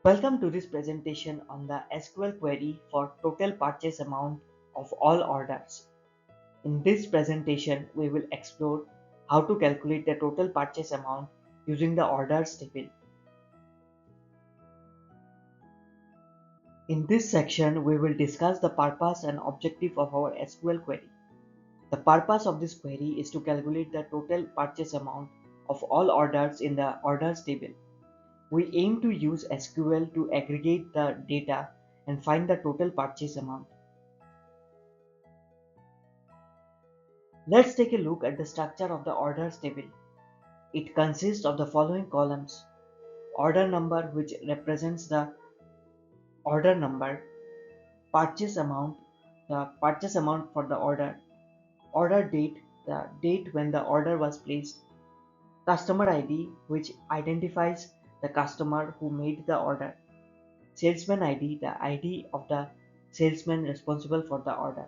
Welcome to this presentation on the SQL query for total purchase amount of all orders. In this presentation, we will explore how to calculate the total purchase amount using the orders table. In this section, we will discuss the purpose and objective of our SQL query. The purpose of this query is to calculate the total purchase amount of all orders in the orders table. We aim to use SQL to aggregate the data and find the total purchase amount. Let's take a look at the structure of the orders table. It consists of the following columns: order number, which represents the order number; purchase amount, the purchase amount for the order date, the date when the order was placed; customer ID, which identifies the customer who made the order; salesman ID, the ID of the salesman responsible for the order.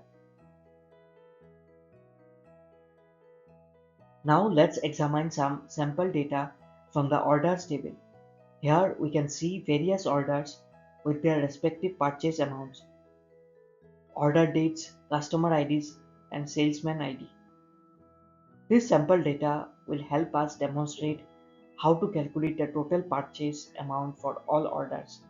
Now let's examine some sample data from the orders table. Here we can see various orders with their respective purchase amounts, order dates, customer IDs, and salesman ID. This sample data will help us demonstrate how to calculate the total purchase amount for all orders.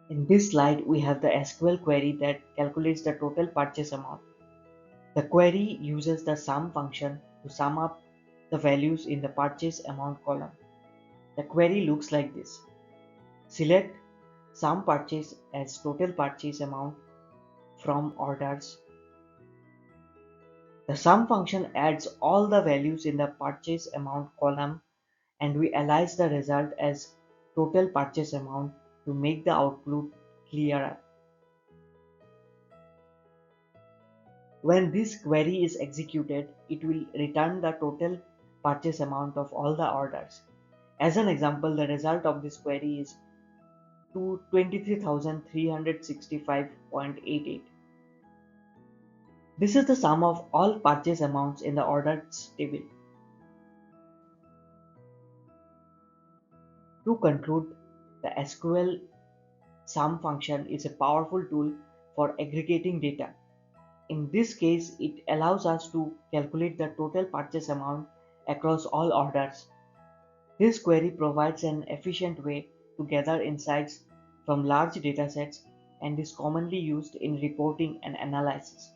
In this slide, we have the SQL query that calculates the total purchase amount. The query uses the sum function to sum up the values in the purchase amount column. The query looks like this. Select sum purchase as total purchase amount from orders. The sum function adds all the values in the purchase amount column, and we analyze the result as total purchase amount to make the output clearer. When this query is executed, it will return the total purchase amount of all the orders. As an example, the result of this query is 23,365.88. This is the sum of all purchase amounts in the orders table. To conclude, the SQL sum function is a powerful tool for aggregating data. In this case, it allows us to calculate the total purchase amount across all orders. This query provides an efficient way to gather insights from large datasets and is commonly used in reporting and analysis.